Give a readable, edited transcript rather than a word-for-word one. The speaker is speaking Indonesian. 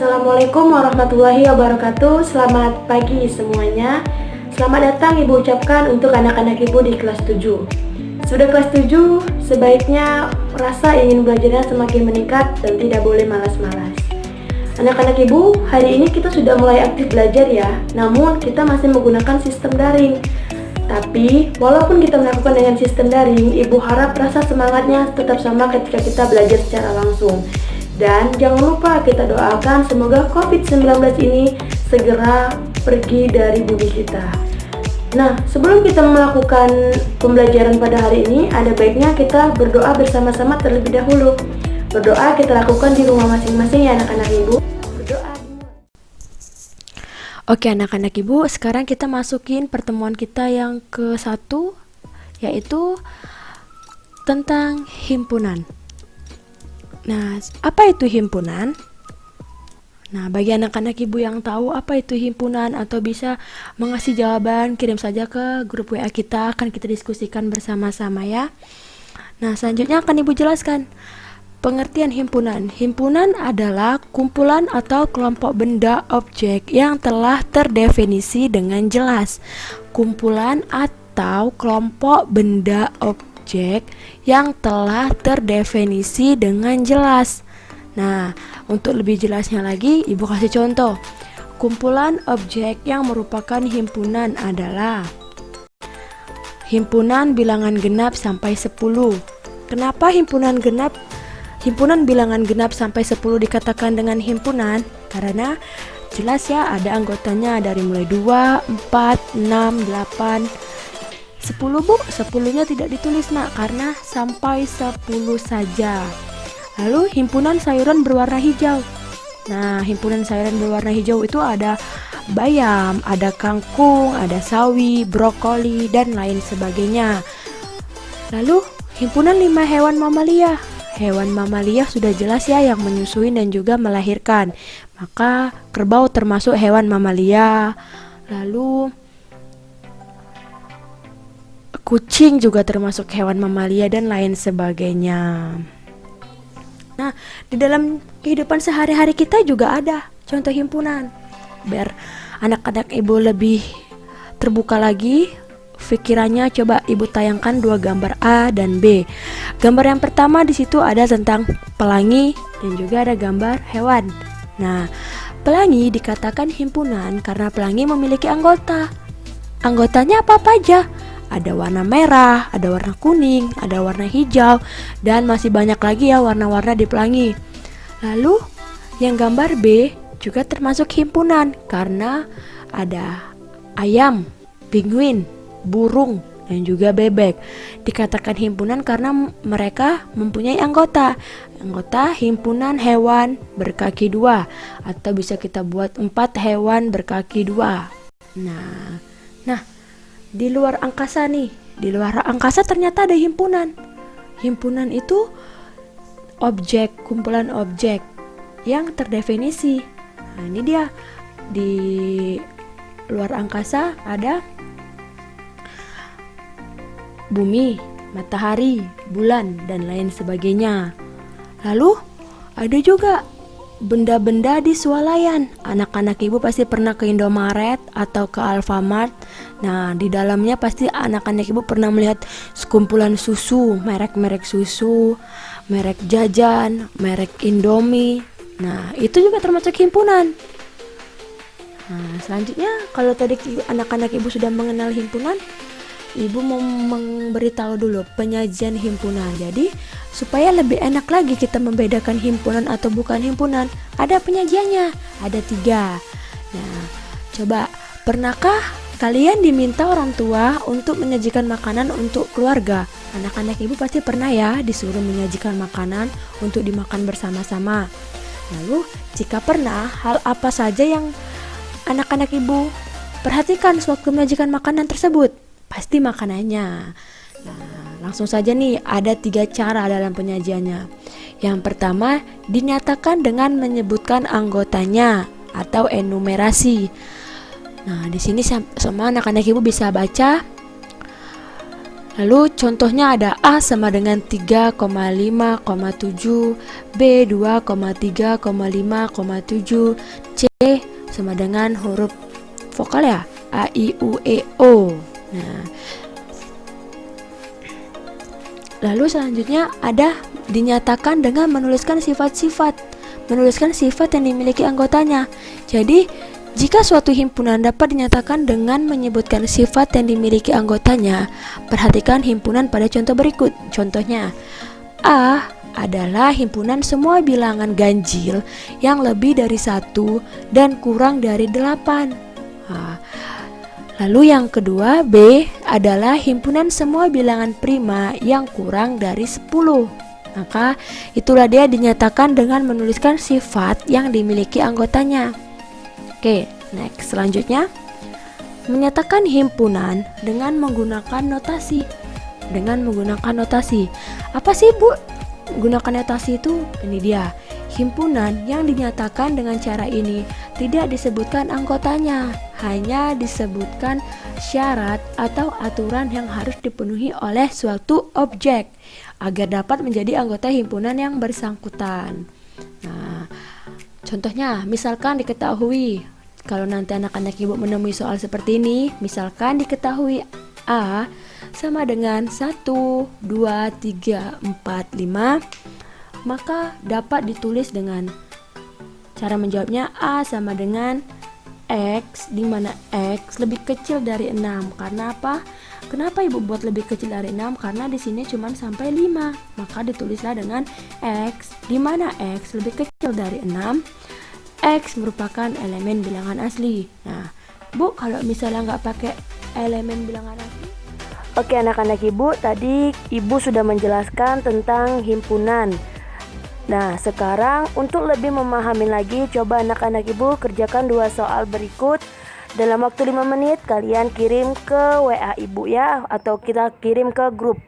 Assalamualaikum warahmatullahi wabarakatuh. Selamat pagi semuanya. Selamat datang Ibu ucapkan untuk anak-anak Ibu di kelas 7. Sudah kelas 7, sebaiknya rasa ingin belajarnya semakin meningkat dan tidak boleh malas-malas. Anak-anak Ibu, hari ini kita sudah mulai aktif belajar ya. Namun kita masih menggunakan sistem daring. Tapi walaupun kita melakukan dengan sistem daring, Ibu harap rasa semangatnya tetap sama ketika kita belajar secara langsung. Dan jangan lupa kita doakan semoga COVID-19 ini segera pergi dari bumi kita. Nah, sebelum kita melakukan pembelajaran pada hari ini, ada baiknya kita berdoa bersama-sama terlebih dahulu. Berdoa kita lakukan di rumah masing-masing ya anak-anak Ibu. Berdoa. Oke anak-anak Ibu, sekarang kita masukin pertemuan kita yang ke-1, yaitu tentang himpunan. Nah, apa itu himpunan? Nah, bagi anak-anak Ibu yang tahu apa itu himpunan atau bisa mengasih jawaban, kirim saja ke grup WA kita, akan kita diskusikan bersama-sama ya. Nah, selanjutnya akan Ibu jelaskan pengertian himpunan. Himpunan adalah kumpulan atau kelompok benda objek yang telah terdefinisi dengan jelas. Kumpulan atau kelompok benda objek yang telah terdefinisi dengan jelas. Nah, untuk lebih jelasnya lagi, Ibu kasih contoh. Kumpulan objek yang merupakan himpunan adalah himpunan bilangan genap sampai 10. Kenapa himpunan bilangan genap sampai 10 dikatakan dengan himpunan? Karena jelas ya, ada anggotanya dari mulai 2, 4, 6, 8, 10 Bu, 10-nya tidak ditulis nak, karena sampai 10 saja. Lalu himpunan sayuran berwarna hijau. Nah, himpunan sayuran berwarna hijau itu ada bayam, ada kangkung, ada sawi, brokoli, dan lain sebagainya. Lalu himpunan 5 hewan mamalia. Hewan mamalia sudah jelas ya, yang menyusui dan juga melahirkan. Maka kerbau termasuk hewan mamalia. Lalu kucing juga termasuk hewan mamalia dan lain sebagainya. Nah, di dalam kehidupan sehari-hari kita juga ada contoh himpunan. Biar anak-anak Ibu lebih terbuka lagi pikirannya, coba Ibu tayangkan 2 gambar A dan B. Gambar yang pertama di situ ada tentang pelangi dan juga ada gambar hewan. Nah, pelangi dikatakan himpunan karena pelangi memiliki anggota. Anggotanya apa-apa aja? Ada warna merah, ada warna kuning, ada warna hijau, dan masih banyak lagi ya warna-warna di pelangi. Lalu yang gambar B juga termasuk himpunan karena ada ayam, penguin, burung, dan juga bebek. Dikatakan himpunan karena mereka mempunyai anggota. Anggota himpunan hewan berkaki 2, atau bisa kita buat 4 hewan berkaki 2. Nah, di luar angkasa nih, di luar angkasa ternyata ada himpunan. Himpunan itu objek, kumpulan objek yang terdefinisi. Nah, ini dia. Di luar angkasa ada bumi, matahari, bulan, dan lain sebagainya. Lalu ada juga benda-benda di swalayan. Anak-anak Ibu pasti pernah ke Indomaret atau ke Alfamart. Nah, di dalamnya pasti anak-anak Ibu pernah melihat sekumpulan susu, merek-merek susu, merek jajan, merek Indomie. Nah, itu juga termasuk himpunan. Nah, selanjutnya kalau tadi anak-anak Ibu sudah mengenal himpunan, Ibu mau memberitahu dulu penyajian himpunan. Jadi supaya lebih enak lagi kita membedakan himpunan atau bukan himpunan, ada penyajiannya, ada 3. Nah, coba pernahkah kalian diminta orang tua untuk menyajikan makanan untuk keluarga? Anak-anak Ibu pasti pernah ya disuruh menyajikan makanan untuk dimakan bersama-sama. Lalu jika pernah, hal apa saja yang anak-anak Ibu perhatikan sewaktu menyajikan makanan tersebut? Pasti makanannya. Nah, langsung saja nih, ada 3 cara dalam penyajiannya. Yang pertama, dinyatakan dengan menyebutkan anggotanya atau enumerasi. Nah, di sini semua anak-anak Ibu bisa baca Lalu contohnya ada A sama dengan 3,5,7, B 2,3,5,7, C sama dengan huruf vokal ya, A, I, U, E, O. Nah, lalu selanjutnya ada dinyatakan dengan menuliskan sifat-sifat yang dimiliki anggotanya. Jadi, jika suatu himpunan dapat dinyatakan dengan menyebutkan sifat yang dimiliki anggotanya, perhatikan himpunan pada contoh berikut. Contohnya, A adalah himpunan semua bilangan ganjil yang lebih dari 1 dan kurang dari 8. Lalu yang kedua, B adalah himpunan semua bilangan prima yang kurang dari 10. Maka itulah dia dinyatakan dengan menuliskan sifat yang dimiliki anggotanya. Oke, next. Selanjutnya, menyatakan himpunan dengan menggunakan notasi. Apa sih, Bu? Gunakan notasi itu? Ini dia. Himpunan yang dinyatakan dengan cara ini tidak disebutkan anggotanya, hanya disebutkan syarat atau aturan yang harus dipenuhi oleh suatu objek agar dapat menjadi anggota himpunan yang bersangkutan. Nah, contohnya, misalkan diketahui, kalau nanti anak-anak ibu menemui soal seperti ini, misalkan diketahui A sama dengan 1, 2, 3, 4, 5, maka dapat ditulis dengan cara menjawabnya A sama dengan X, di mana X lebih kecil dari 6. Karena apa? Kenapa ibu buat lebih kecil dari 6? Karena di sini cuma sampai 5. Maka ditulislah dengan X, di mana X lebih kecil dari 6. X merupakan elemen bilangan asli. Nah, Bu, kalau misalnya nggak pakai elemen bilangan asli. Oke anak-anak ibu, tadi ibu sudah menjelaskan tentang himpunan. Nah, sekarang untuk lebih memahami lagi, coba anak-anak ibu kerjakan 2 soal berikut. Dalam waktu 5 menit kalian kirim ke WA ibu ya, atau kita kirim ke grup.